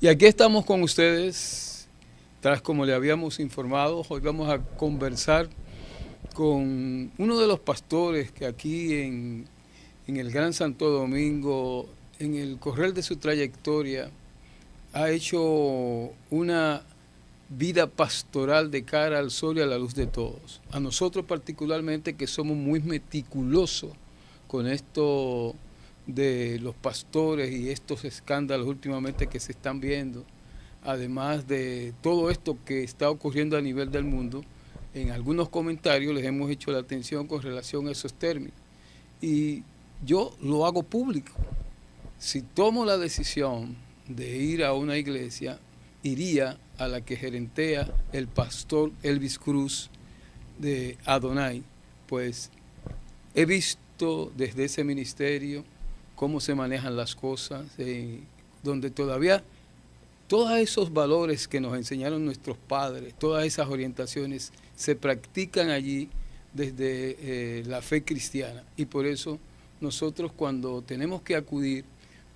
Y aquí estamos con ustedes, tras como le habíamos informado, hoy vamos a conversar con uno de los pastores que aquí en el Gran Santo Domingo, en el correr de su trayectoria, ha hecho una vida pastoral de cara al sol y a la luz de todos. A nosotros particularmente que somos muy meticulosos con esto de los pastores y estos escándalos últimamente que se están viendo, además de todo esto que está ocurriendo a nivel del mundo, en algunos comentarios les hemos hecho la atención con relación a esos términos. Y yo lo hago público. Si tomo la decisión de ir a una iglesia, iría a la que gerentea el pastor Elvis Cruz de Adonai, pues he visto desde ese ministerio cómo se manejan las cosas, donde todavía todos esos valores que nos enseñaron nuestros padres, todas esas orientaciones se practican allí desde la fe cristiana. Y por eso nosotros cuando tenemos que acudir,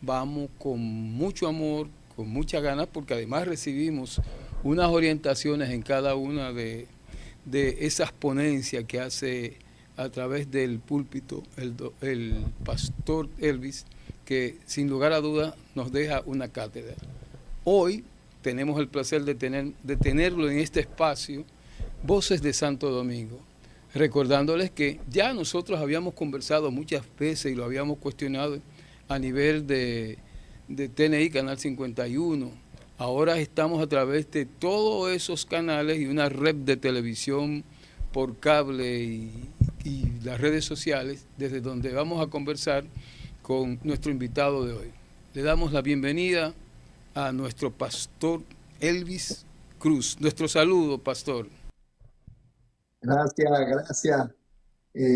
vamos con mucho amor, con mucha ganas, porque además recibimos unas orientaciones en cada una de esas ponencias que hace a través del púlpito el pastor Elvis, que sin lugar a dudas nos deja una cátedra. Hoy tenemos el placer de tenerlo en este espacio, Voces de Santo Domingo, recordándoles que ya nosotros habíamos conversado muchas veces y lo habíamos cuestionado a nivel de TNI, Canal 51. Ahora estamos a través de todos esos canales y una red de televisión por cable y las redes sociales, desde donde vamos a conversar con nuestro invitado de hoy. Le damos la bienvenida a nuestro pastor Elvis Cruz. Nuestro saludo, pastor. Gracias, gracias.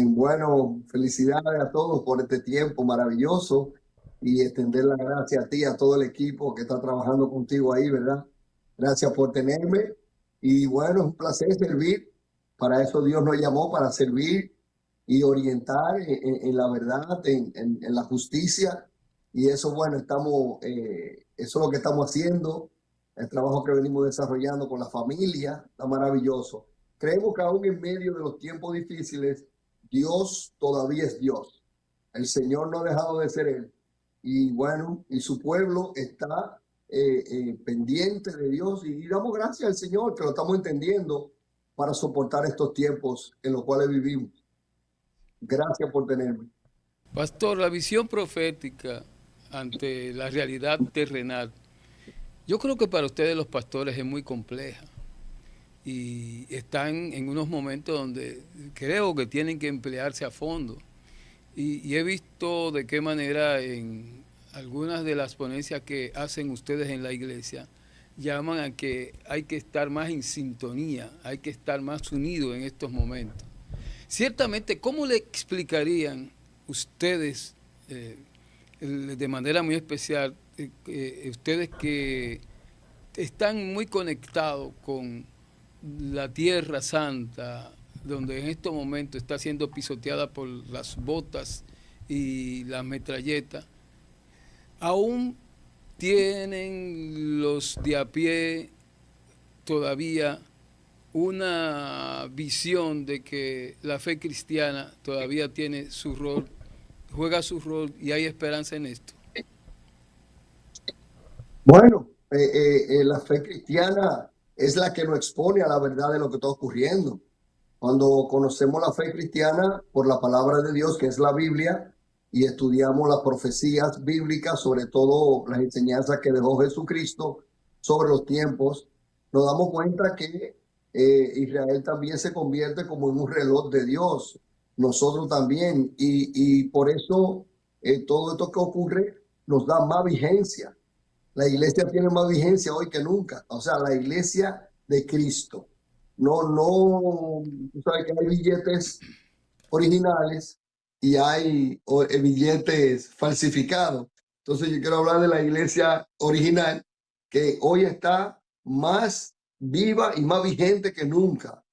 Bueno, felicidades a todos por este tiempo maravilloso y extender la gracia a ti, a todo el equipo que está trabajando contigo ahí, ¿verdad? Gracias por tenerme y bueno, es un placer servir. Para eso Dios nos llamó, para servir y orientar en la verdad, en la justicia. Y eso, bueno, eso es lo que estamos haciendo, el trabajo que venimos desarrollando con la familia, está maravilloso. Creemos que aún en medio de los tiempos difíciles, Dios todavía es Dios. El Señor no ha dejado de ser Él. Y bueno, y su pueblo está pendiente de Dios y damos gracias al Señor que lo estamos entendiendo para soportar estos tiempos en los cuales vivimos. Gracias por tenerme. Pastor, la visión profética ante la realidad terrenal, yo creo que para ustedes los pastores es muy compleja y están en unos momentos donde creo que tienen que emplearse a fondo. Y he visto de qué manera en algunas de las ponencias que hacen ustedes en la iglesia llaman a que hay que estar más en sintonía, hay que estar más unidos en estos momentos. Ciertamente, ¿cómo le explicarían ustedes, de manera muy especial, ustedes que están muy conectados con la Tierra Santa, donde en estos momentos está siendo pisoteada por las botas y las metralletas, aún tienen los de a pie todavía una visión de que la fe cristiana todavía tiene su rol, juega su rol y hay esperanza en esto? Bueno, la fe cristiana es la que nos expone a la verdad de lo que está ocurriendo. Cuando conocemos la fe cristiana por la palabra de Dios, que es la Biblia, y estudiamos las profecías bíblicas, sobre todo las enseñanzas que dejó Jesucristo sobre los tiempos, nos damos cuenta que Israel también se convierte como en un reloj de Dios, nosotros también, y por eso todo esto que ocurre nos da más vigencia. La iglesia tiene más vigencia hoy que nunca, o sea, la iglesia de Cristo. No, tú sabes que hay billetes originales y hay billetes falsificados. Entonces yo quiero hablar de la iglesia original que hoy está más viva y más vigente que nunca,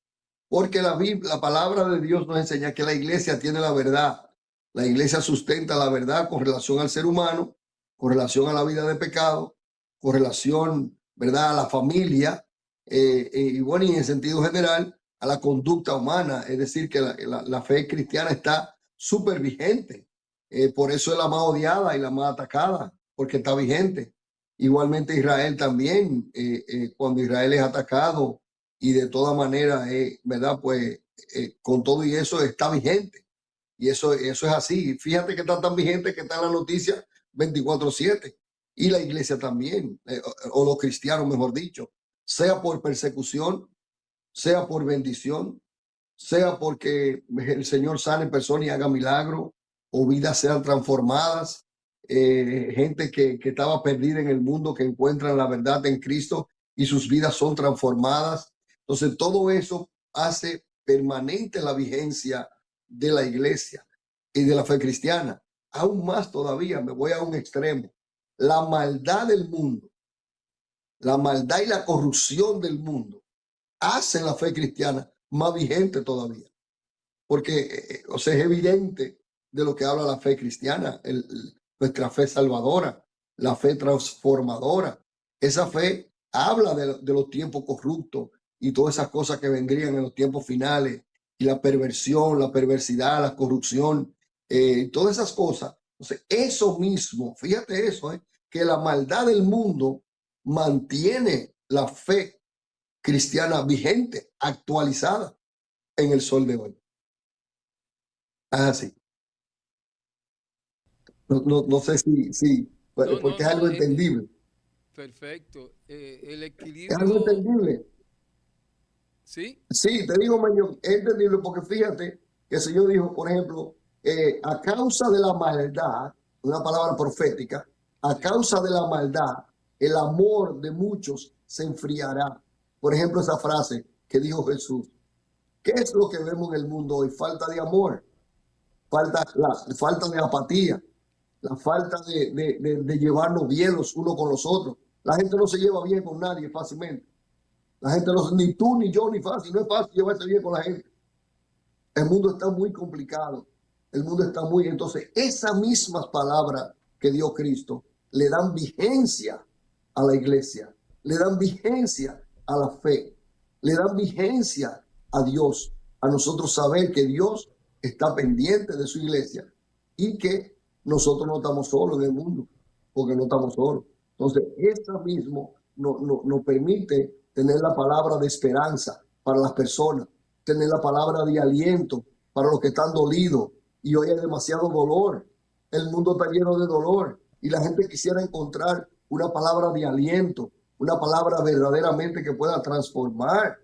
porque la palabra de Dios nos enseña que la iglesia tiene la verdad. La iglesia sustenta la verdad con relación al ser humano, con relación a la vida de pecado, con relación, ¿verdad?, a la familia, y bueno, y en sentido general, a la conducta humana. Es decir, que la fe cristiana está súper vigente. Por eso es la más odiada y la más atacada, porque está vigente. Igualmente Israel también, cuando Israel es atacado y de toda manera, ¿verdad? Pues con todo y eso está vigente. Y eso es así. Fíjate que está tan vigente que está en la noticia 24/7. Y la iglesia también, o los cristianos, mejor dicho, sea por persecución, sea por bendición, sea porque el Señor sane personas y haga milagros, o vidas sean transformadas, gente que estaba perdida en el mundo, que encuentran la verdad en Cristo y sus vidas son transformadas. Entonces, todo eso hace permanente la vigencia de la iglesia y de la fe cristiana. Aún más todavía, me voy a un extremo. La maldad del mundo, la maldad y la corrupción del mundo hacen la fe cristiana más vigente todavía. Porque, o sea, es evidente de lo que habla la fe cristiana, nuestra fe salvadora, la fe transformadora. Esa fe habla de los tiempos corruptos y todas esas cosas que vendrían en los tiempos finales, y la perversión, la perversidad, la corrupción, todas esas cosas. Entonces, eso mismo, fíjate eso, que la maldad del mundo mantiene la fe cristiana vigente, actualizada en el sol de hoy. Sí. No sé si porque es algo entendible. Perfecto. El Es equilibrio. algo entendible. ¿Sí? Sí, te digo, Mañón, es entendible porque fíjate que el Señor dijo, por ejemplo, a causa de la maldad, una palabra profética, a causa de la maldad, el amor de muchos se enfriará. Por ejemplo, esa frase que dijo Jesús. ¿Qué es lo que vemos en el mundo hoy? Falta de amor, falta de apatía, la falta de llevarnos bien los unos con los otros. La gente no se lleva bien con nadie fácilmente. La gente no, ni tú ni yo, ni fácil. No es fácil llevarse bien con la gente. El mundo está muy complicado. El mundo está muy... Entonces, esas mismas palabras que dio Cristo le dan vigencia a la iglesia, le dan vigencia a la fe, le dan vigencia a Dios, a nosotros saber que Dios está pendiente de su iglesia y que nosotros no estamos solos en el mundo, porque no estamos solos. Entonces, eso mismo nos permite tener la palabra de esperanza para las personas, tener la palabra de aliento para los que están dolidos. Y hoy hay demasiado dolor. El mundo está lleno de dolor y la gente quisiera encontrar una palabra de aliento, una palabra verdaderamente que pueda transformar,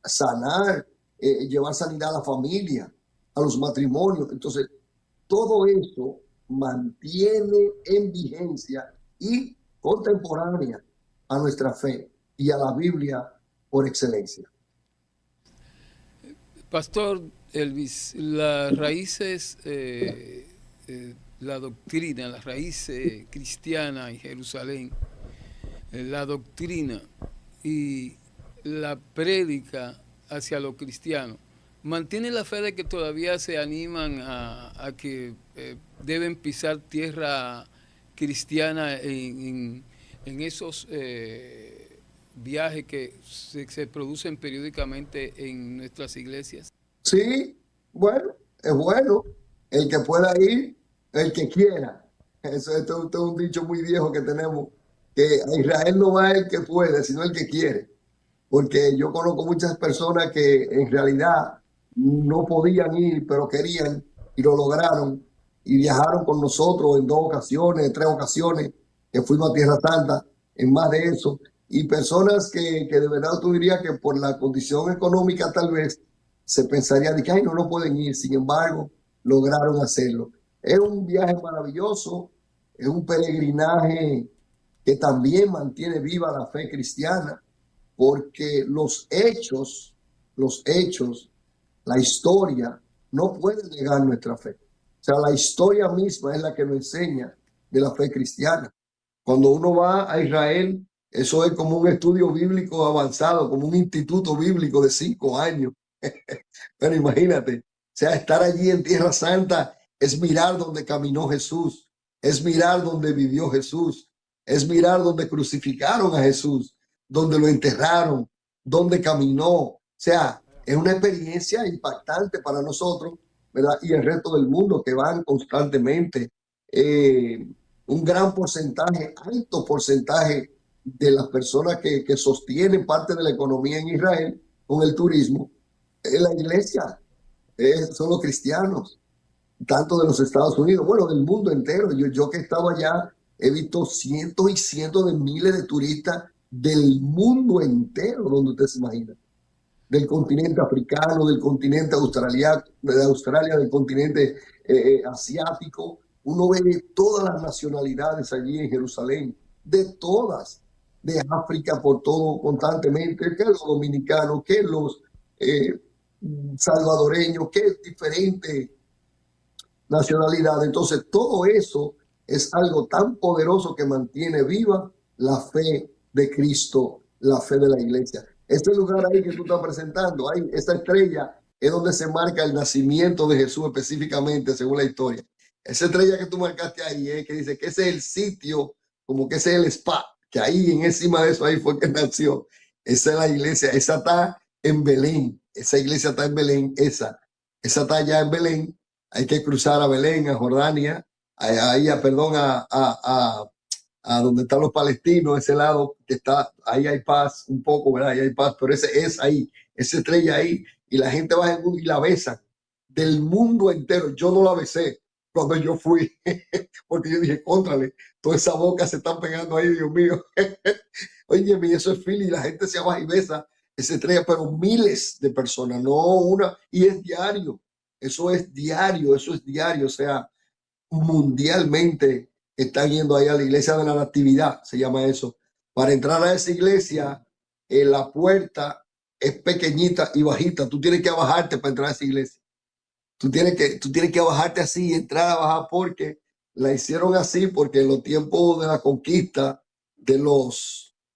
sanar, llevar sanidad a la familia, a los matrimonios. Entonces, todo eso mantiene en vigencia y contemporánea a nuestra fe y a la Biblia por excelencia. Pastor Elvis, las raíces, la doctrina, las raíces cristianas en Jerusalén, la doctrina y la prédica hacia los cristianos, ¿mantiene la fe de que todavía se animan a que deben pisar tierra cristiana en esos viajes que se producen periódicamente en nuestras iglesias? Sí, bueno, es bueno. El que pueda ir, el que quiera. Esto es un dicho muy viejo que tenemos, que a Israel no va el que puede, sino el que quiere. Porque yo conozco muchas personas que en realidad no podían ir, pero querían y lo lograron. Y viajaron con nosotros en 2 ocasiones, en 3 ocasiones, que fuimos a Tierra Santa, en más de eso. Y personas que de verdad tú dirías que por la condición económica tal vez se pensaría de que ay, no pueden ir. Sin embargo, lograron hacerlo. Es un viaje maravilloso, es un peregrinaje que también mantiene viva la fe cristiana, porque los hechos, la historia, no pueden negar nuestra fe. O sea, la historia misma es la que nos enseña de la fe cristiana. Cuando uno va a Israel, eso es como un estudio bíblico avanzado, como un instituto bíblico de 5 años. Pero imagínate, o sea, estar allí en Tierra Santa es mirar donde caminó Jesús, es mirar donde vivió Jesús, es mirar donde crucificaron a Jesús, donde lo enterraron, donde caminó. O sea, es una experiencia impactante para nosotros, ¿verdad? Y el resto del mundo que van constantemente. Un gran porcentaje, alto porcentaje de las personas que sostienen parte de la economía en Israel con el turismo, es la iglesia, son los cristianos, tanto de los Estados Unidos, bueno, del mundo entero. Yo que he estado allá, he visto cientos y cientos de miles de turistas del mundo entero, donde usted se imagina. Del continente africano, del continente australiano, de Australia, del continente asiático. Uno ve todas las nacionalidades allí en Jerusalén, de todas, de África por todo constantemente, que los dominicanos, que los salvadoreños, que diferentes nacionalidades. Entonces, todo eso es algo tan poderoso que mantiene viva la fe de Cristo, la fe de la iglesia. Este lugar ahí que tú estás presentando, ahí, esta estrella es donde se marca el nacimiento de Jesús específicamente, según la historia. Esa estrella que tú marcaste ahí, que dice que ese es el sitio, como que ese es el spa, que ahí encima de eso ahí fue que nació. Esa es la iglesia, esa está en Belén, esa iglesia está en Belén, esa está allá en Belén. Hay que cruzar a Belén, a Jordania, perdón, a donde están los palestinos, ese lado que está, ahí hay paz un poco, ¿verdad? Ahí hay paz, pero ese es ahí, esa estrella ahí, y la gente va y la besa del mundo entero. Yo no la besé cuando yo fui, porque yo dije, contrale, toda esa boca se están pegando ahí, Dios mío. Oye, eso es fili, la gente se va y besa esa estrella, pero miles de personas, no una, y es diario. Eso es diario, o sea, mundialmente están yendo ahí a la iglesia de la Natividad, se llama eso. Para entrar a esa iglesia, la puerta es pequeñita y bajita, tú tienes que bajarte para entrar a esa iglesia. Tú tienes que bajarte así, entrar a bajar, porque la hicieron así, porque en los tiempos de la conquista, de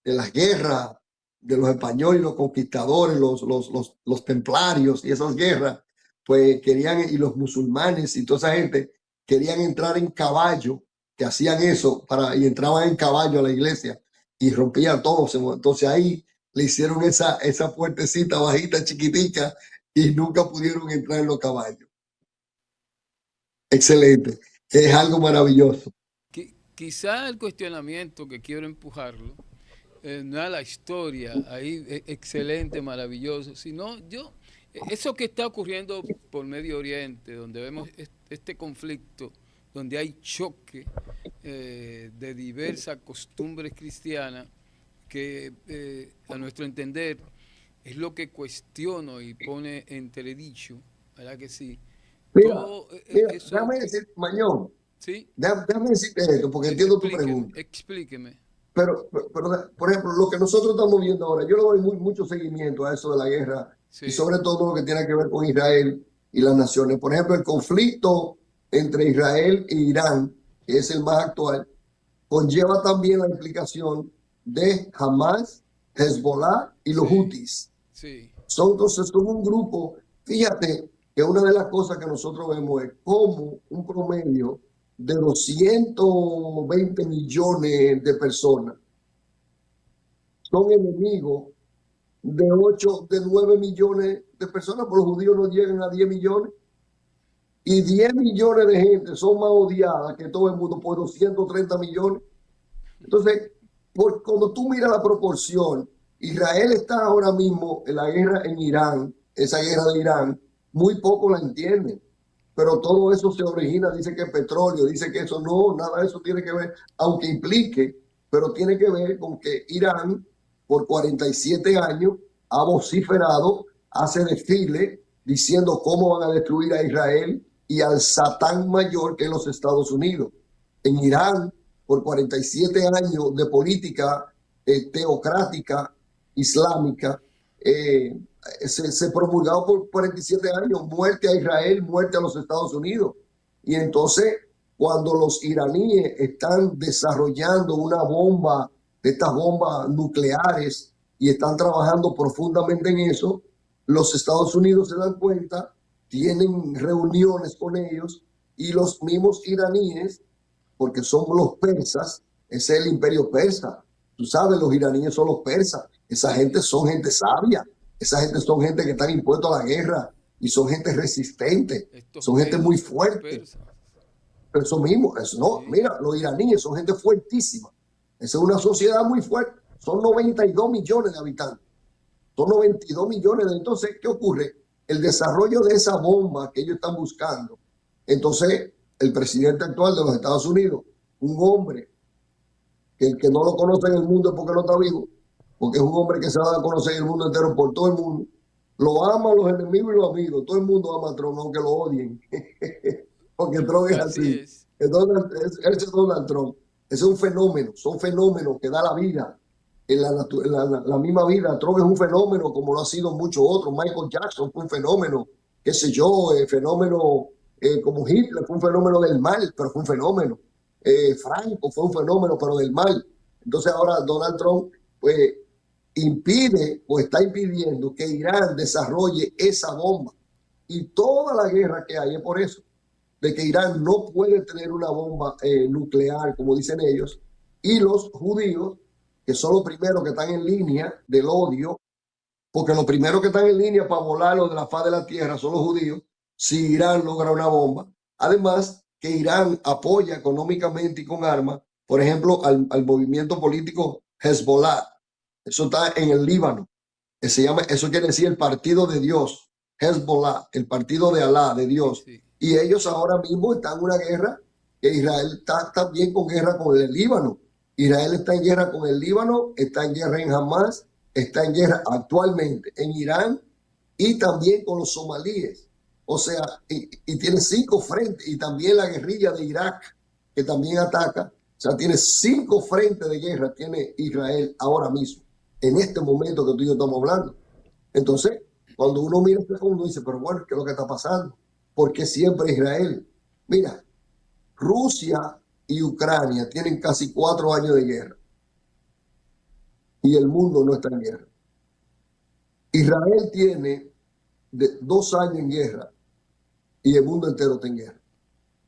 las guerras, de los españoles, los conquistadores, los templarios y esas guerras, pues querían, y los musulmanes y toda esa gente, querían entrar en caballo, que hacían eso, y entraban en caballo a la iglesia y rompían todo. Entonces ahí le hicieron esa puertecita bajita, chiquitica, y nunca pudieron entrar en los caballos. Excelente, es algo maravilloso. Quizá el cuestionamiento que quiero empujarlo no es la historia, ahí excelente, maravilloso, sino eso que está ocurriendo por Medio Oriente, donde vemos este conflicto, donde hay choque de diversas costumbres cristianas, que a nuestro entender es lo que cuestiono y pone en entredicho, ¿verdad que sí? Mira, Todo eso, déjame decir, Mañón, ¿sí? déjame decirte esto, porque entiendo tu pregunta. Explíqueme. Pero, por ejemplo, lo que nosotros estamos viendo ahora, yo le doy mucho seguimiento a eso de la guerra, Sí. y sobre todo lo que tiene que ver con Israel y las naciones. Por ejemplo, el conflicto entre Israel e Irán, que es el más actual, conlleva también la implicación de Hamas, Hezbollah y los Houthis. Sí. Entonces, son un grupo. Fíjate que una de las cosas que nosotros vemos es cómo un promedio de 220 millones de personas son enemigos de 9 millones de personas, porque los judíos no llegan a 10 millones, y 10 millones de gente son más odiadas que todo el mundo por 230 millones. Entonces, cuando tú miras la proporción, Israel está ahora mismo en la guerra en Irán, esa guerra de Irán, muy poco la entienden, pero todo eso se origina, dice que petróleo, dice que eso no, nada de eso tiene que ver, aunque implique, pero tiene que ver con que Irán por 47 años ha vociferado, hace desfile diciendo cómo van a destruir a Israel y al Satán mayor que es los Estados Unidos. En Irán, por 47 años de política teocrática islámica, se promulgado por 47 años, muerte a Israel, muerte a los Estados Unidos. Y entonces, cuando los iraníes están desarrollando una bomba, de estas bombas nucleares, y están trabajando profundamente en eso, los Estados Unidos se dan cuenta, tienen reuniones con ellos, y los mismos iraníes, porque son los persas, Ese es el imperio persa. Tú sabes, los iraníes son los persas. Esa gente son gente sabia. Esa gente son gente que están impuestos a la guerra y son gente resistente. Son gente muy fuerte. Pero eso mismo, no, mira, los iraníes son gente fuertísima. Esa es una sociedad muy fuerte. Son 92 millones de habitantes. Son 92 millones. Entonces, ¿qué ocurre? El desarrollo de esa bomba que ellos están buscando. Entonces, el presidente actual de los Estados Unidos, un hombre que el que no lo conoce en el mundo es porque no está vivo, porque es un hombre que se va a conocer en el mundo entero por todo el mundo. Lo aman los enemigos y los amigos. Todo el mundo ama a Trump, aunque lo odien. Porque Trump es así. Ese es Donald Trump. Ese es un fenómeno. Son fenómenos que da la vida. En la misma vida. Trump es un fenómeno como lo ha sido muchos otros. Michael Jackson fue un fenómeno. Qué sé yo, fenómeno como Hitler fue un fenómeno del mal, pero fue un fenómeno. Franco fue un fenómeno, pero del mal. Entonces ahora Donald Trump pues impide o está impidiendo que Irán desarrolle esa bomba. Y toda la guerra que hay es por eso, de que Irán no puede tener una bomba nuclear, como dicen ellos, y los judíos, que son los primeros que están en línea del odio, porque los primeros que están en línea para volarlo de la faz de la tierra son los judíos, si Irán logra una bomba. Además, que Irán apoya económicamente y con armas, por ejemplo, al movimiento político Hezbollah. Eso está en el Líbano. Eso quiere decir el partido de Dios, Hezbollah, el partido de Alá, de Dios. Sí. Y ellos ahora mismo están en una guerra, que Israel está también con guerra con el Líbano. Israel está en guerra con el Líbano, está en guerra en Hamas, está en guerra actualmente en Irán y también con los somalíes. O sea, y tiene 5 frentes, y también la guerrilla de Irak, que también ataca. O sea, tiene 5 frentes de guerra, tiene Israel ahora mismo, en este momento que tú y yo estamos hablando. Entonces, cuando uno mira este mundo, dice, pero bueno, ¿qué es lo que está pasando? ¿Por qué siempre Israel? Mira, Rusia y Ucrania tienen casi 4 años de guerra. Y el mundo no está en guerra. Israel tiene 2 años en guerra y el mundo entero está en guerra.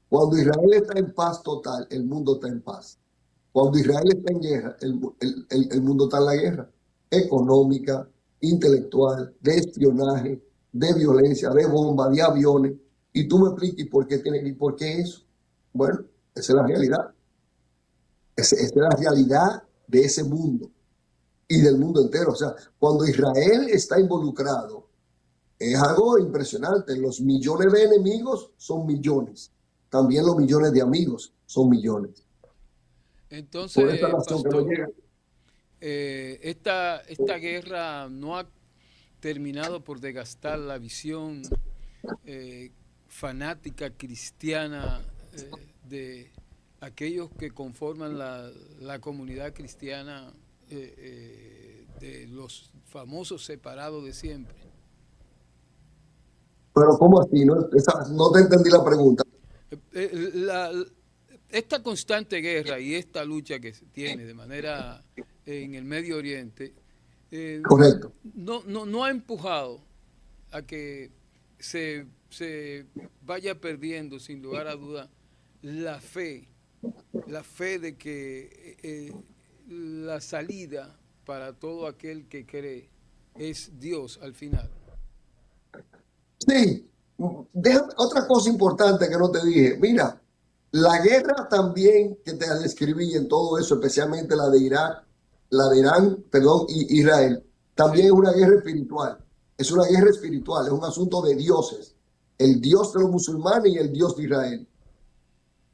Cuando Israel está en paz total, el mundo está en paz. Cuando Israel está en guerra, el mundo está en la guerra. Económica, intelectual, de espionaje, de violencia, de bombas, de aviones. Y tú me expliques por qué eso. Bueno, esa es la realidad. Esa es la realidad de ese mundo y del mundo entero. O sea, cuando Israel está involucrado, es algo impresionante. Los millones de enemigos son millones. También los millones de amigos son millones. Entonces, pastor, esta guerra no ha terminado por desgastar la visión fanática cristiana de aquellos que conforman la comunidad cristiana, de los famosos separados de siempre. Pero ¿cómo así? No te entendí la pregunta. Esta constante guerra y esta lucha que se tiene de manera en el Medio Oriente, correcto, no ha empujado a que se vaya perdiendo, sin lugar a duda, la fe de que la salida para todo aquel que cree es Dios al final. Sí, déjame, otra cosa importante que no te dije. Mira, la guerra también que te describí en todo eso, especialmente la de Irak, la de Irán, perdón, y Israel, también es una guerra espiritual. Es una guerra espiritual, es un asunto de dioses. El Dios de los musulmanes y el Dios de Israel.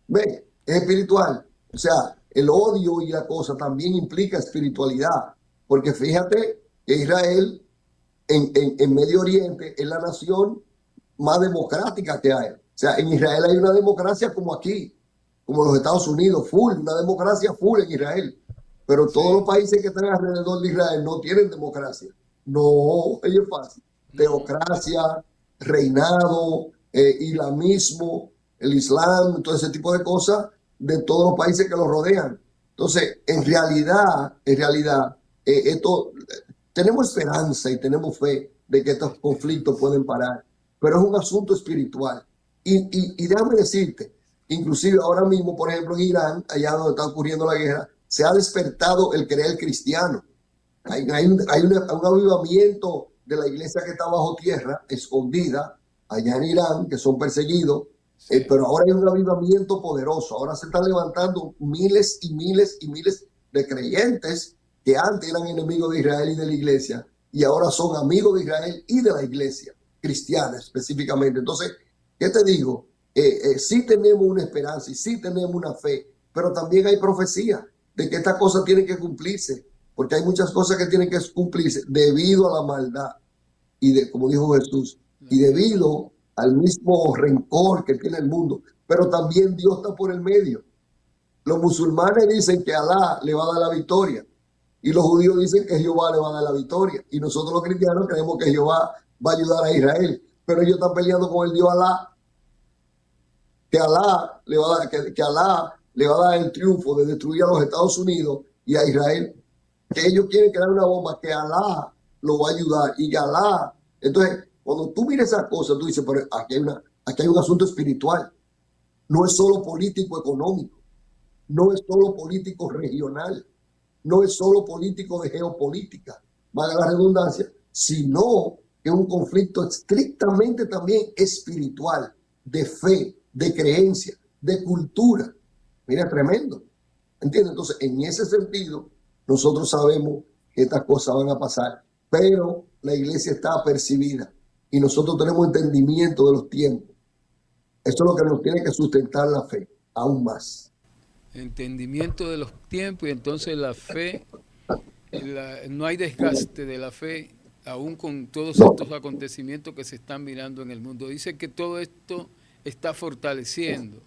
¿Ve? Es espiritual. O sea, el odio y la cosa también implica espiritualidad. Porque fíjate que Israel en Medio Oriente es la nación más democrática que hay. O sea, en Israel hay una democracia como aquí, como los Estados Unidos, full, una democracia full en Israel. Pero todos los países que están alrededor de Israel no tienen democracia. No, es fácil. Teocracia, reinado, islamismo, el Islam, todo ese tipo de cosas de todos los países que lo rodean. Entonces, en realidad, esto, tenemos esperanza y tenemos fe de que estos conflictos pueden parar, pero es un asunto espiritual. Y déjame decirte, inclusive ahora mismo, por ejemplo, en Irán, allá donde está ocurriendo la guerra, se ha despertado el creer cristiano. Hay un avivamiento de la iglesia que está bajo tierra, escondida, allá en Irán, que son perseguidos, pero ahora hay un avivamiento poderoso. Ahora se están levantando miles y miles y miles de creyentes que antes eran enemigos de Israel y de la iglesia, y ahora son amigos de Israel y de la iglesia cristiana específicamente. Entonces, ¿qué te digo? Sí tenemos una esperanza y sí tenemos una fe, pero también hay profecía de que estas cosas tienen que cumplirse, porque hay muchas cosas que tienen que cumplirse debido a la maldad y como dijo Jesús, y debido al mismo rencor que tiene el mundo, pero también Dios está por el medio. Los musulmanes dicen que Alá le va a dar la victoria y los judíos dicen que Jehová le va a dar la victoria, y nosotros los cristianos creemos que Jehová va a ayudar a Israel, pero ellos están peleando con el Dios Alá, que Alá le va a dar, que Alá le va a dar el triunfo de destruir a los Estados Unidos y a Israel, que ellos quieren crear una bomba, que Alá lo va a ayudar y Alá. Entonces, cuando tú miras esas cosas, tú dices, pero aquí hay un asunto espiritual, no es solo político económico, no es solo político regional, no es solo político de geopolítica, valga la redundancia, sino que es un conflicto estrictamente también espiritual, de fe, de creencia, de cultura. Mira, tremendo. ¿Entiendes? Entonces, en ese sentido, nosotros sabemos que estas cosas van a pasar, pero la iglesia está apercibida y nosotros tenemos entendimiento de los tiempos. Esto es lo que nos tiene que sustentar la fe, aún más. Entendimiento de los tiempos, y entonces la fe, no hay desgaste de la fe, aún con todos estos acontecimientos que se están mirando en el mundo. Dice que todo esto está fortaleciendo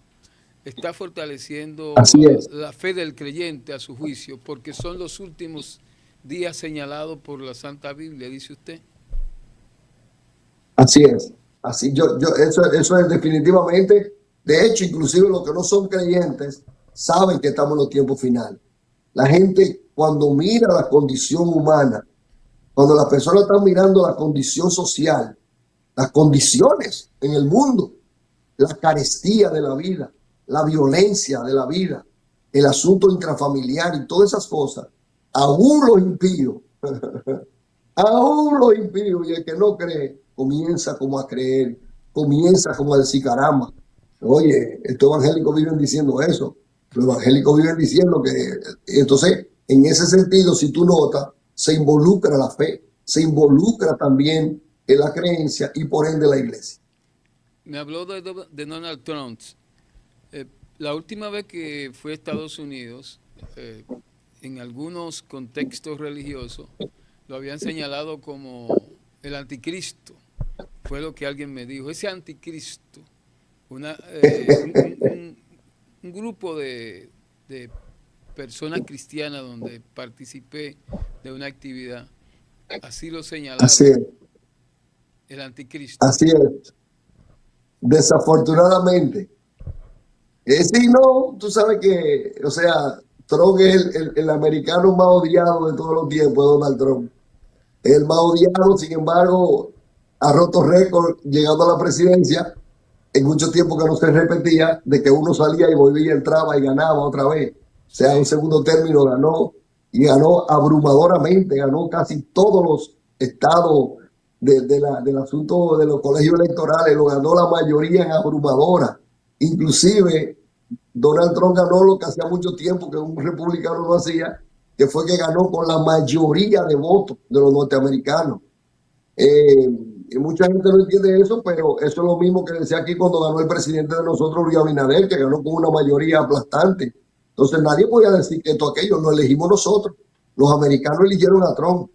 la fe del creyente a su juicio, porque son los últimos días señalados por la Santa Biblia, dice usted. Así es. Eso es definitivamente. De hecho, inclusive los que no son creyentes saben que estamos en los tiempos finales. La gente, cuando mira la condición humana, cuando las personas están mirando la condición social, las condiciones en el mundo, la carestía de la vida, la violencia de la vida, el asunto intrafamiliar y todas esas cosas, aún los impíos, y el que no cree, comienza como a creer, comienza como a decir, caramba, oye, estos evangélicos viven diciendo eso, los evangélicos viven diciendo que, entonces, en ese sentido, si tú notas, se involucra la fe, se involucra también en la creencia y por ende la iglesia. Me habló de Donald Trump. La última vez que fue a Estados Unidos, en algunos contextos religiosos, lo habían señalado como el anticristo. Fue lo que alguien me dijo. Ese anticristo, un grupo de personas cristianas donde participé de una actividad, así lo señalaron. Así es. El anticristo. Así es. Desafortunadamente. Sí, no, tú sabes que, o sea, Trump es el americano más odiado de todos los tiempos, Donald Trump. Es el más odiado, sin embargo, ha roto récord llegando a la presidencia en mucho tiempo que no se repetía, de que uno salía y volvía, entraba y ganaba otra vez. O sea, un segundo término ganó, y ganó abrumadoramente, ganó casi todos los estados del asunto de los colegios electorales, lo ganó la mayoría en abrumadora. Inclusive Donald Trump ganó lo que hacía mucho tiempo que un republicano no hacía, que fue que ganó con la mayoría de votos de los norteamericanos. Y mucha gente no entiende eso, pero eso es lo mismo que decía aquí cuando ganó el presidente de nosotros, Luis Abinader, que ganó con una mayoría aplastante. Entonces nadie podía decir que esto aquello lo elegimos nosotros. Los americanos eligieron a Trump,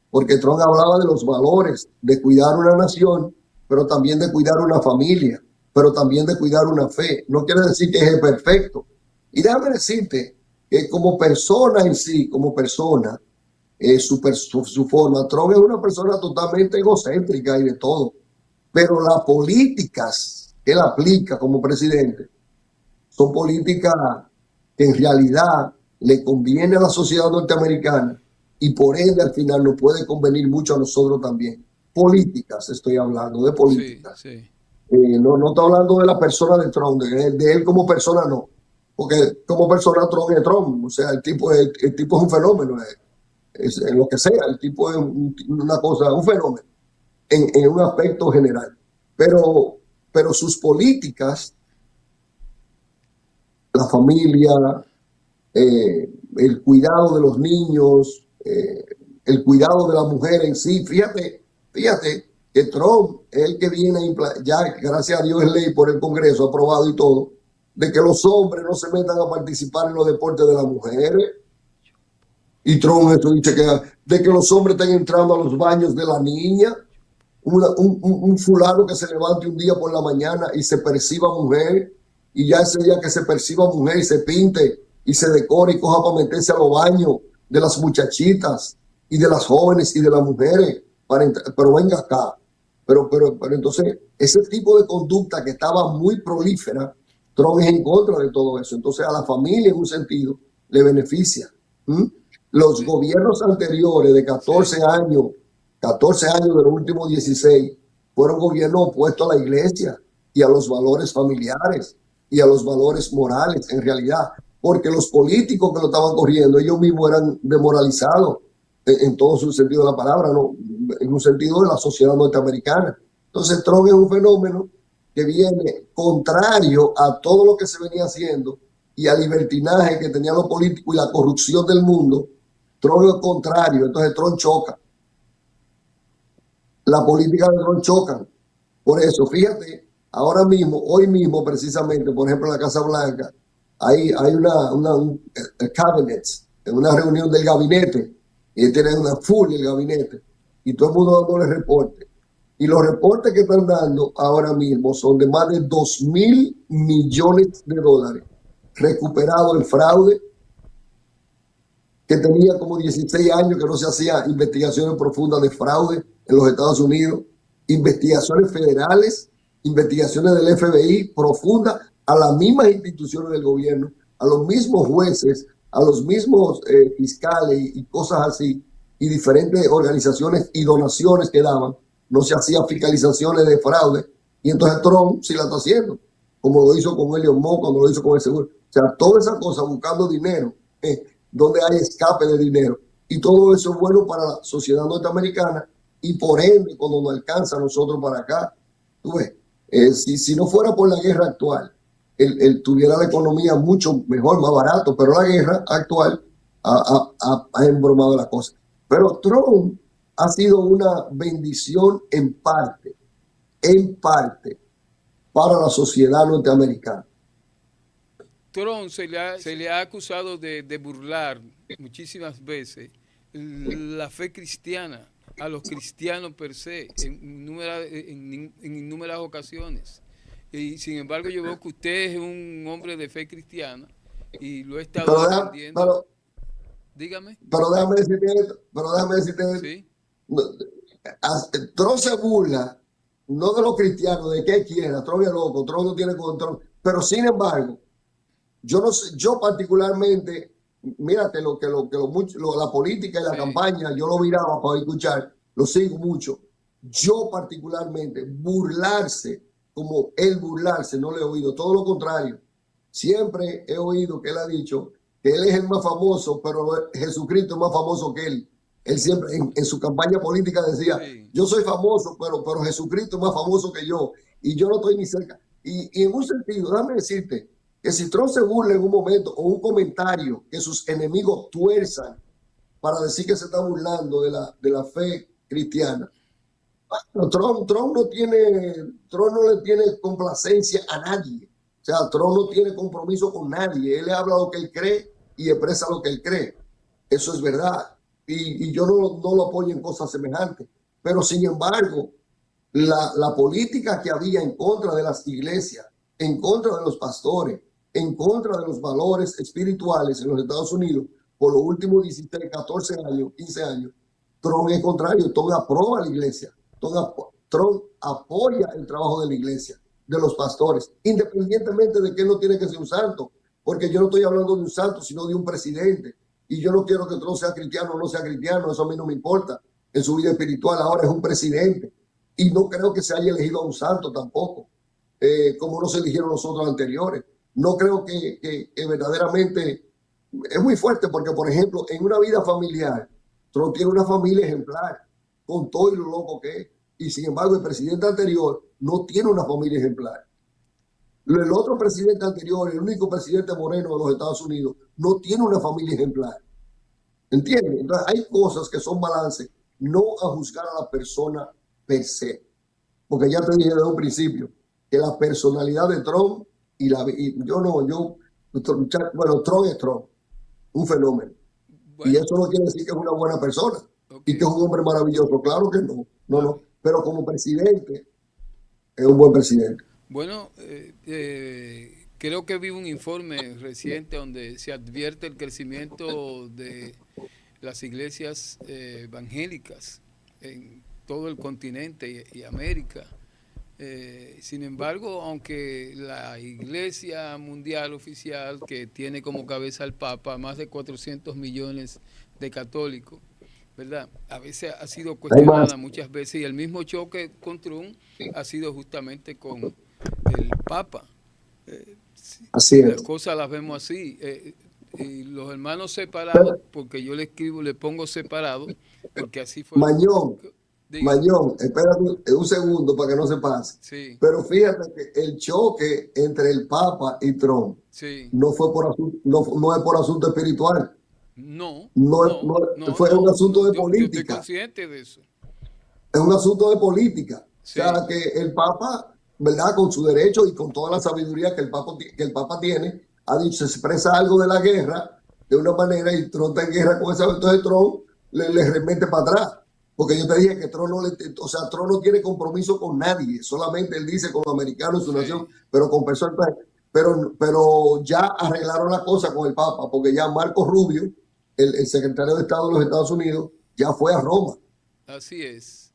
porque Trump hablaba de los valores, de cuidar una nación, pero también de cuidar una familia, pero también de cuidar una fe. No quiere decir que es el perfecto. Y déjame decirte que como persona en sí, como persona, su forma, Trump es una persona totalmente egocéntrica y de todo. Pero las políticas que él aplica como presidente son políticas que en realidad le conviene a la sociedad norteamericana y por ende al final nos puede convenir mucho a nosotros también. Políticas, estoy hablando de políticas. Sí. No estoy hablando de la persona de Trump, de él como persona no. porque como persona Trump es Trump, o sea, el tipo es un fenómeno, es lo que sea, el tipo es una cosa, un fenómeno en un aspecto general. Pero sus políticas, la familia, el cuidado de los niños, el cuidado de la mujer en sí. Fíjate que Trump es el que viene ya gracias a Dios es ley por el Congreso aprobado y todo, de que los hombres no se metan a participar en los deportes de las mujeres. Y Trump eso dice que de que los hombres estén entrando a los baños de la niña. Un fulano que se levante un día por la mañana y se perciba mujer, y ya ese día que se perciba mujer y se pinte y se decore y coja para meterse a los baños de las muchachitas y de las jóvenes y de las mujeres, pero venga acá. Pero entonces, ese tipo de conducta que estaba muy prolífera, Trump es en contra de todo eso. Entonces, a la familia, en un sentido, le beneficia. Los gobiernos anteriores de 14 años de los últimos 16 fueron gobiernos opuestos a la iglesia y a los valores familiares y a los valores morales, en realidad, porque los políticos que lo estaban corriendo, ellos mismos eran demoralizados en todo su sentido de la palabra, ¿no? En un sentido de la sociedad norteamericana. Entonces, Trump es un fenómeno que viene contrario a todo lo que se venía haciendo y al libertinaje que tenían los políticos y la corrupción del mundo. Trump es contrario, entonces Trump choca. La política de Trump chocan. Por eso, fíjate, ahora mismo, hoy mismo precisamente, por ejemplo, en la Casa Blanca, hay un cabinet, una reunión del gabinete, y tienen una full el gabinete, y todo el mundo dándole reportes. Y los reportes que están dando ahora mismo son de más de 2.000 millones de dólares recuperado el fraude, que tenía como 16 años que no se hacía investigaciones profundas de fraude en los Estados Unidos, investigaciones federales, investigaciones del FBI profundas a las mismas instituciones del gobierno, a los mismos jueces, a los mismos fiscales y cosas así, y diferentes organizaciones y donaciones que daban. No se hacían fiscalizaciones de fraude, y entonces Trump sí la está haciendo, como lo hizo con Elon Musk, cuando lo hizo con el seguro. O sea, toda esa cosa buscando dinero, donde hay escape de dinero. Y todo eso es bueno para la sociedad norteamericana, y por ende, cuando nos alcanza a nosotros para acá, tú ves, si no fuera por la guerra actual, él tuviera la economía mucho mejor, más barato, pero la guerra actual ha embromado la cosa. Pero Trump ha sido una bendición en parte, para la sociedad norteamericana. Trump se le ha acusado de burlar muchísimas veces la fe cristiana, a los cristianos per se, en innumerables ocasiones. Y sin embargo yo veo que usted es un hombre de fe cristiana y lo he estado defendiendo. Dígame. Pero déjame decirte esto. ¿Sí? Trump se burla, no de los cristianos, de que quiera. Trump es loco, Trump no tiene control. Pero sin embargo, yo no sé, yo particularmente, mírate la política y la campaña, yo lo miraba para escuchar, lo sigo mucho. Yo particularmente, como él burlarse, no le he oído, todo lo contrario. Siempre he oído que él ha dicho que él es el más famoso, pero Jesucristo es más famoso que él. Él siempre en su campaña política decía, sí, yo soy famoso, pero Jesucristo es más famoso que yo, y yo no estoy ni cerca. Y en un sentido, déjame decirte, que si Trump se burla en un momento o un comentario que sus enemigos tuerzan para decir que se está burlando de la fe cristiana, Trump no le tiene complacencia a nadie. O sea, Trump no tiene compromiso con nadie. Él habla lo que él cree y expresa lo que él cree. Eso es verdad. Y yo no lo apoyo en cosas semejantes. Pero sin embargo, la política que había en contra de las iglesias, en contra de los pastores, en contra de los valores espirituales en los Estados Unidos, por los últimos 16, 14 años, 15 años, Trump es contrario. Trump aprueba la iglesia. Trump apoya el trabajo de la iglesia, de los pastores, independientemente de que él no tiene que ser un santo, porque yo no estoy hablando de un santo, sino de un presidente. Y yo no quiero que Trump sea cristiano o no sea cristiano, eso a mí no me importa. En su vida espiritual ahora es un presidente. Y no creo que se haya elegido a un santo tampoco, como no se eligieron los otros anteriores. no creo que verdaderamente es muy fuerte porque, por ejemplo, en una vida familiar, Trump tiene una familia ejemplar, con todo y lo loco que es. Y sin embargo, el presidente anterior no tiene una familia ejemplar. El otro presidente anterior, el único presidente moreno de los Estados Unidos, no tiene una familia ejemplar. ¿Entiendes? Entonces, hay cosas que son balances, no a juzgar a la persona per se. Porque ya te dije desde un principio que la personalidad de Trump bueno, Trump es Trump, un fenómeno. Y Bueno, eso no quiere decir que es una buena persona ok. y que es un hombre maravilloso. Claro que no, no, Ah, no. Pero como presidente, es un buen presidente. bueno, creo que vi un informe reciente donde se advierte el crecimiento de las iglesias evangélicas en todo el continente y América. Sin embargo, aunque la Iglesia Mundial Oficial, que tiene como cabeza al Papa más de 400 millones de católicos, ¿verdad? A veces ha sido Hay más. cuestionada muchas veces y el mismo choque con Trump ha sido justamente con el Papa. Así Si las es. cosas las vemos así, y los hermanos separados, Pero, porque yo le escribo, le pongo separado, porque así fue. Mañón, Dígame, Mañón, espérate un segundo para que no se pase. sí, Pero fíjate que el choque entre el Papa y Trump sí. no fue por asunto, no es por asunto espiritual, No, no, no, no, fue un no, asunto no, de yo estoy política. consciente de eso. Es un asunto de política. O Sí, sea, que el Papa, ¿verdad? Con su derecho y con toda la sabiduría que el Papa tiene, ha dicho, se expresa algo de la guerra de una manera y Trump está en guerra con esa, entonces Trump le remete para atrás. Porque yo te dije que Trump no, o sea, Trump no tiene compromiso con nadie, solamente él dice con los americanos en su nación, sí, pero con personas. Pero ya arreglaron la cosa con el Papa, porque ya Marco Rubio, el secretario de Estado de los Estados Unidos, ya fue a Roma. así es.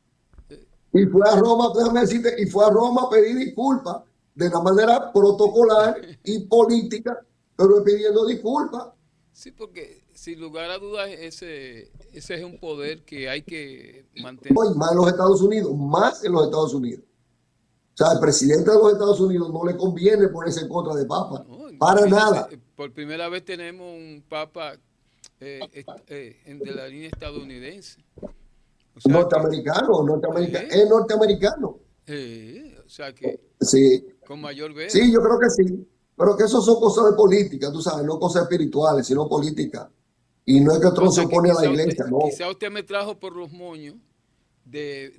Y fue a Roma, déjame decirte, y fue a Roma a pedir disculpas de una manera protocolar y política, pero pidiendo disculpas. Sí, porque sin lugar a dudas ese es un poder que hay que No, mantener. y más en los Estados Unidos, más en los Estados Unidos. O sea, al presidente de los Estados Unidos no le conviene ponerse en contra de Papa, ¿No? para Imagínense, nada. por primera vez tenemos un papa de la línea estadounidense. O sea que, Es norteamericano. o sea que Sí, con mayor velo. sí, yo creo que sí. Pero que eso son cosas de política, tú sabes, no cosas espirituales, sino política. Y no es que O otro se sea que opone a la iglesia, no. quizá usted me trajo por los moños de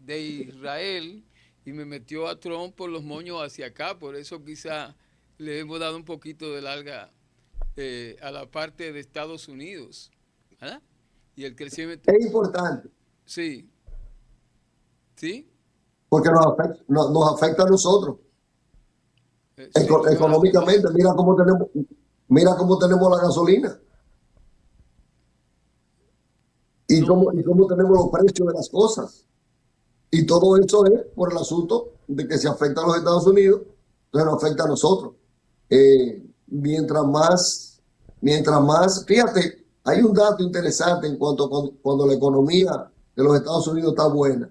Israel y me metió a Trump por los moños hacia acá. Por eso quizá le hemos dado un poquito de larga a la parte de Estados Unidos. ¿Ah? Y el crecimiento. Es importante. Sí, sí, Porque nos afecta a nosotros sin lugar a económicamente. dudas. Mira cómo tenemos la gasolina No, y cómo tenemos los precios de las cosas. Y todo eso es por el asunto de que se afecta a los Estados Unidos, entonces nos afecta a nosotros. Mientras más, fíjate, hay un dato interesante en cuanto a cuando la economía de los Estados Unidos está buena,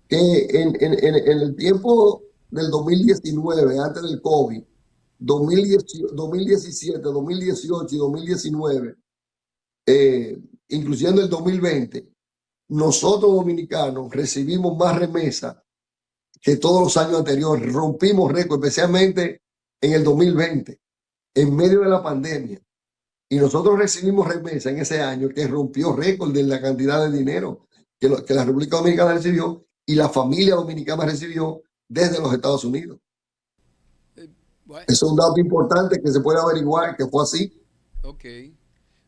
que en el tiempo del 2019, antes del COVID, 2017, 2018 y 2019, incluyendo el 2020, nosotros dominicanos recibimos más remesas que todos los años anteriores. Rompimos récord, especialmente en el 2020, en medio de la pandemia. Y nosotros recibimos remesas en ese año que rompió récord de la cantidad de dinero que la República Dominicana recibió y la familia dominicana recibió desde los Estados Unidos. bueno, Eso es un dato importante que se puede averiguar que fue así. ok.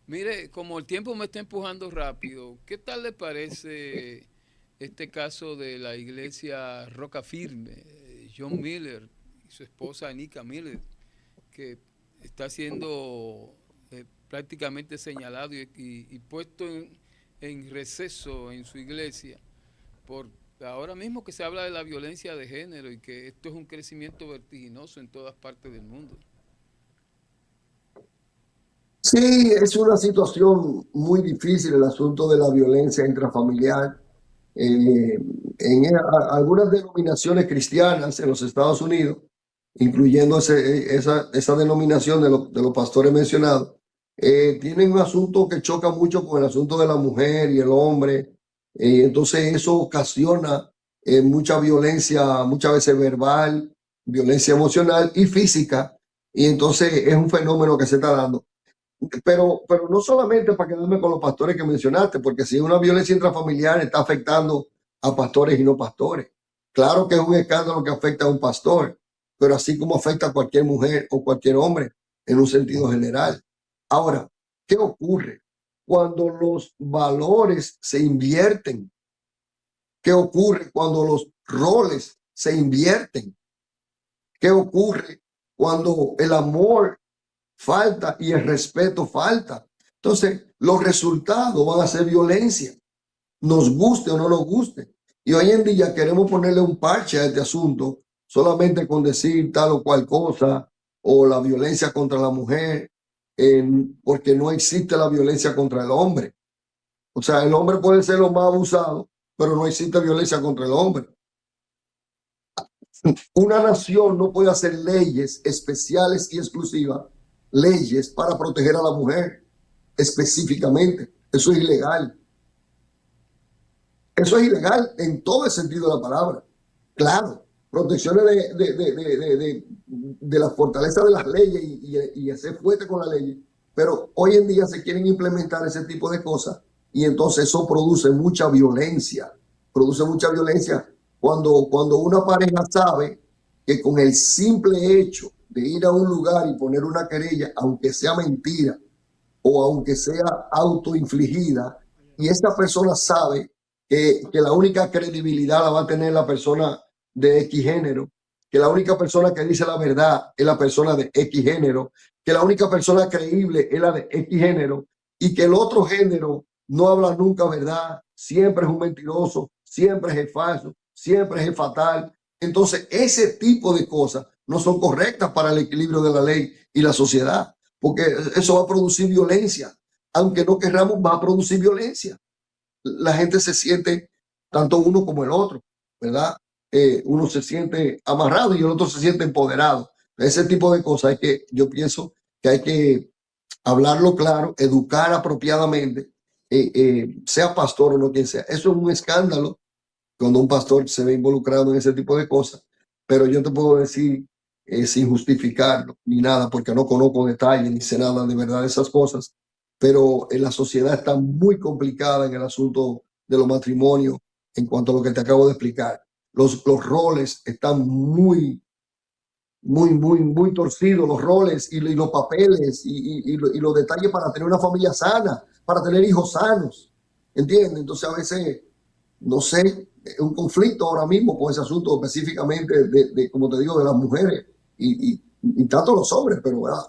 Mire, como el tiempo me está empujando rápido, ¿qué tal le parece este caso de la iglesia Roca Firme, John Miller y su esposa Anika Miller, que está siendo prácticamente señalado y puesto en receso en su iglesia por ahora mismo que se habla de la violencia de género y que esto es un crecimiento vertiginoso en todas partes del mundo? Sí, es una situación muy difícil el asunto de la violencia intrafamiliar. Eh, en algunas denominaciones cristianas en los Estados Unidos incluyendo esa denominación de los pastores mencionados, tienen un asunto que choca mucho con el asunto de la mujer y el hombre. Entonces eso ocasiona mucha violencia, muchas veces verbal, violencia emocional y física. Y entonces es un fenómeno que se está dando. Pero no solamente para quedarme con los pastores que mencionaste, porque si una violencia intrafamiliar está afectando a pastores y no pastores. Claro que es un escándalo que afecta a un pastor, pero así como afecta a cualquier mujer o cualquier hombre en un sentido general. Ahora, ¿qué ocurre cuando los valores se invierten? ¿Qué ocurre cuando los roles se invierten? ¿Qué ocurre cuando el amor falta y el respeto falta? Entonces, los resultados van a ser violencia, nos guste o no nos guste. Y hoy en día queremos ponerle un parche a este asunto solamente con decir tal o cual cosa o la violencia contra la mujer, porque no existe la violencia contra el hombre. O sea, el hombre puede ser lo más abusado, pero no existe violencia contra el hombre. Una nación no puede hacer leyes especiales y exclusivas, leyes para proteger a la mujer específicamente. Eso es ilegal. Eso es ilegal en todo el sentido de la palabra. Claro, protecciones de la fortaleza de las leyes y hacer fuerte con la ley. Pero hoy en día se quieren implementar ese tipo de cosas y entonces eso produce mucha violencia. Produce mucha violencia cuando una pareja sabe que con el simple hecho de ir a un lugar y poner una querella, aunque sea mentira o aunque sea autoinfligida, y esa persona sabe que la única credibilidad la va a tener la persona de X género, que la única persona que dice la verdad es la persona de X género, que la única persona creíble es la de X género, y que el otro género no habla nunca verdad, siempre es un mentiroso, siempre es falso, siempre es fatal. Entonces, ese tipo de cosas no son correctas para el equilibrio de la ley y la sociedad, porque eso va a producir violencia. Aunque no querramos, va a producir violencia. La gente se siente, tanto uno como el otro, ¿verdad? Uno se siente amarrado y el otro se siente empoderado. Ese tipo de cosas yo pienso que hay que hablarlo claro, educar apropiadamente, sea pastor o no quien sea. Eso es un escándalo cuando un pastor se ve involucrado en ese tipo de cosas, pero yo te puedo decir sin justificarlo ni nada, porque no conozco detalles ni sé nada de verdad de esas cosas, pero la sociedad está muy complicada en el asunto de los matrimonios en cuanto a lo que te acabo de explicar. Los roles están muy torcidos, los roles y los papeles y los detalles para tener una familia sana, para tener hijos sanos, ¿entiendes? Entonces a veces no sé, un conflicto ahora mismo con ese asunto específicamente como te digo, de las mujeres y tanto los hombres, pero ¿verdad?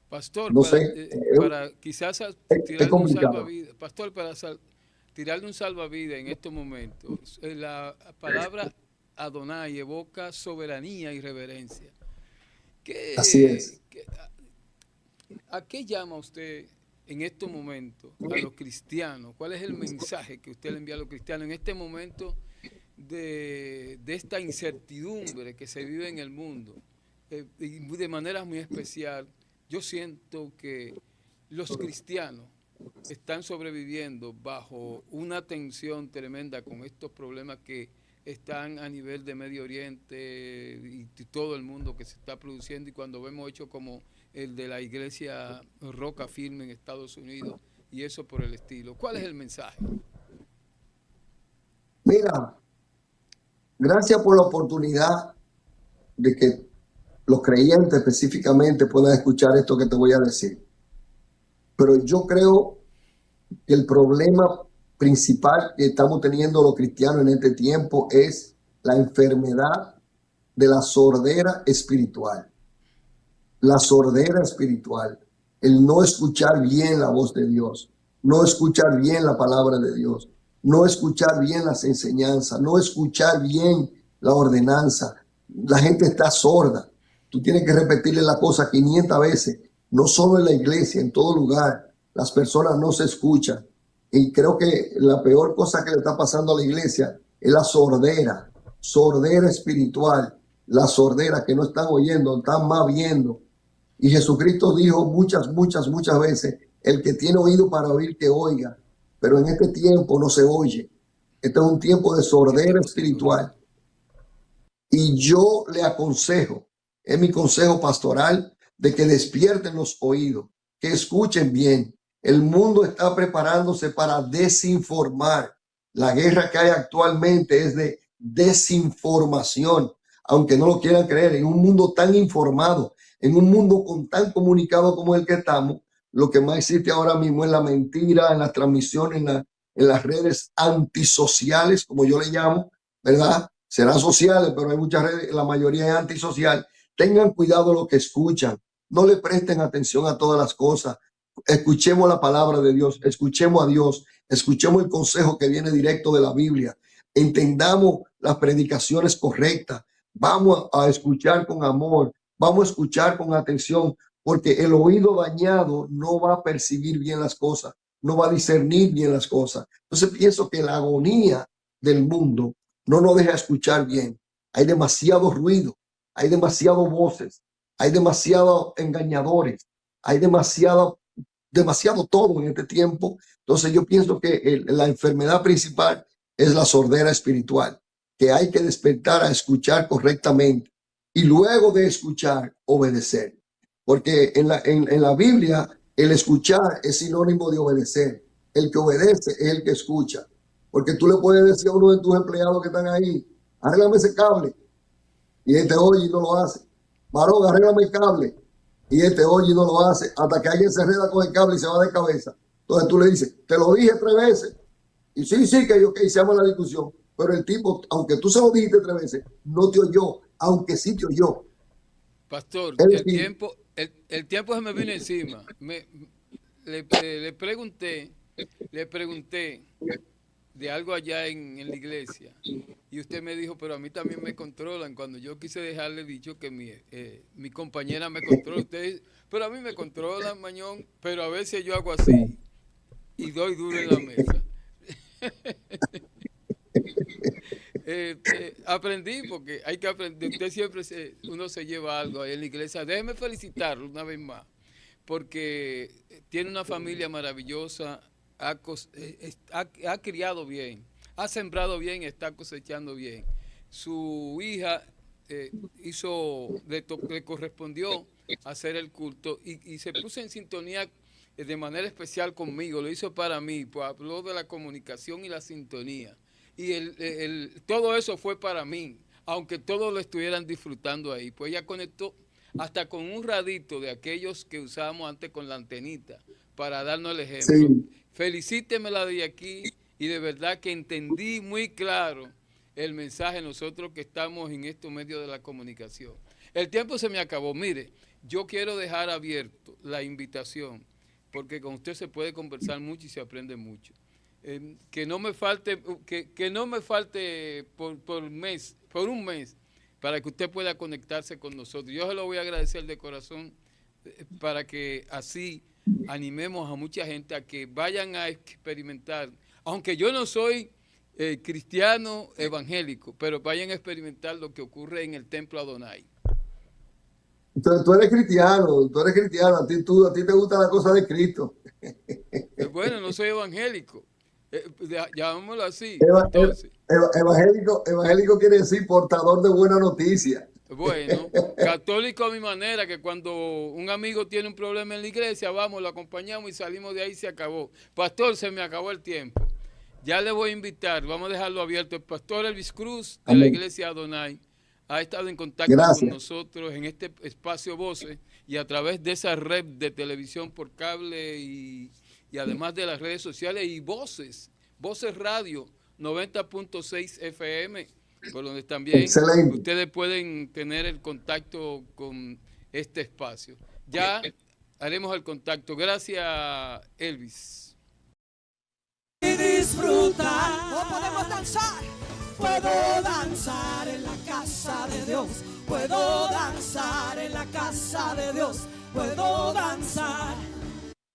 Pastor, No sé, para quizás es tirarle un complicado. salvavidas, Pastor, tirarle un salvavidas en estos momentos, la palabra Adonai evoca soberanía y reverencia. Así es. ¿A qué llama usted en estos momentos a los cristianos? ¿Cuál es el mensaje que usted le envía a los cristianos en este momento de esta incertidumbre que se vive en el mundo? Y de manera muy especial, yo siento que los cristianos están sobreviviendo bajo una tensión tremenda con estos problemas que están a nivel de Medio Oriente y todo el mundo que se está produciendo, y cuando vemos hechos como el de la iglesia Roca Firme en Estados Unidos y eso por el estilo. ¿Cuál es el mensaje? Mira, gracias por la oportunidad de que los creyentes específicamente puedan escuchar esto que te voy a decir. Pero yo creo que el problema principal que estamos teniendo los cristianos en este tiempo es la enfermedad de la sordera espiritual. La sordera espiritual, el no escuchar bien la voz de Dios, no escuchar bien la palabra de Dios, no escuchar bien las enseñanzas, no escuchar bien la ordenanza. La gente está sorda. Tú tienes que repetirle la cosa 500 veces, no solo en la iglesia, en todo lugar. Las personas no se escuchan. Y creo que la peor cosa que le está pasando a la iglesia es la sordera, sordera espiritual. la sordera, que no están oyendo, están más viendo. Y Jesucristo dijo muchas veces, el que tiene oído para oír, que oiga. Pero en este tiempo no se oye. Este es un tiempo de sordera espiritual. Y yo le aconsejo, es mi consejo pastoral, de que despierten los oídos, que escuchen bien. El mundo está preparándose para desinformar. La guerra que hay actualmente es de desinformación, aunque no lo quieran creer. En un mundo tan informado, en un mundo con tan comunicado como el que estamos, lo que más existe ahora mismo es la mentira en las transmisiones, en las redes antisociales, como yo le llamo, ¿verdad? Serán sociales, pero hay muchas redes, la mayoría es antisocial. Tengan cuidado lo que escuchan. No le presten atención a todas las cosas. Escuchemos la palabra de Dios, escuchemos a Dios, escuchemos el consejo que viene directo de la Biblia. Entendamos las predicaciones correctas. Vamos a escuchar con amor, vamos a escuchar con atención, porque el oído dañado no va a percibir bien las cosas, no va a discernir bien las cosas. Entonces pienso que la agonía del mundo no nos deja escuchar bien. Hay demasiado ruido, hay demasiado voces, hay demasiados engañadores, hay demasiado todo en este tiempo. Entonces yo pienso que la enfermedad principal es la sordera espiritual, que hay que despertar a escuchar correctamente y luego de escuchar, obedecer. Porque en la Biblia el escuchar es sinónimo de obedecer. El que obedece es el que escucha. Porque tú le puedes decir a uno de tus empleados que están ahí, arréglame ese cable, y este oye y no lo hace. Varón, arréglame el cable, y este oye y no lo hace, hasta que alguien se enreda con el cable y se va de cabeza. Entonces tú le dices, te lo dije 3 veces, y sí, que se llama la discusión, pero el tipo, aunque tú se lo dijiste 3 veces, no te oyó, aunque sí te oyó. Pastor, el tiempo se me vino encima. Le pregunté de algo allá en la iglesia, y usted me dijo, pero a mí también me controlan. Cuando yo quise dejarle dicho que mi compañera me controla, ustedes, pero a mí me controlan, Mañón, pero a veces yo hago así y doy duro en la mesa. Aprendí, porque hay que aprender. Usted siempre uno se lleva algo ahí en la iglesia. Déjeme felicitarlo una vez más, porque tiene una familia maravillosa, ha criado bien, ha sembrado bien, está cosechando bien. Su hija le correspondió hacer el culto y se puso en sintonía de manera especial conmigo, lo hizo para mí, pues habló de la comunicación y la sintonía. Y todo eso fue para mí, aunque todos lo estuvieran disfrutando ahí. Pues ella conectó hasta con un radito de aquellos que usábamos antes con la antenita, para darnos el ejemplo. Sí. Felicítemela de aquí, y de verdad que entendí muy claro el mensaje nosotros que estamos en estos medios de la comunicación. El tiempo se me acabó. Mire, yo quiero dejar abierto la invitación, porque con usted se puede conversar mucho y se aprende mucho. Que no me falte, que no me falte por un mes, para que usted pueda conectarse con nosotros. Yo se lo voy a agradecer de corazón, para que así animemos a mucha gente a que vayan a experimentar, aunque yo no soy cristiano evangélico, pero vayan a experimentar lo que ocurre en el templo Adonai. Tú eres cristiano, a ti te gusta la cosa de Cristo. Bueno, no soy evangélico, llamémoslo así. Evangélico quiere decir portador de buena noticia. Bueno, católico a mi manera, que cuando un amigo tiene un problema en la iglesia, vamos, lo acompañamos y salimos de ahí y se acabó. Pastor, se me acabó el tiempo. Ya le voy a invitar, vamos a dejarlo abierto. El pastor Elvis Cruz, de la iglesia Adonai, ha estado en contacto con nosotros en este espacio Voces, y a través de esa red de televisión por cable y además de las redes sociales y Voces Radio 90.6 FM, por donde también ustedes pueden tener el contacto con este espacio. Ya haremos el contacto. Gracias, Elvis. Y disfrutar. ¿O podemos danzar? Puedo danzar en la casa de Dios. Puedo danzar en la casa de Dios. Puedo danzar.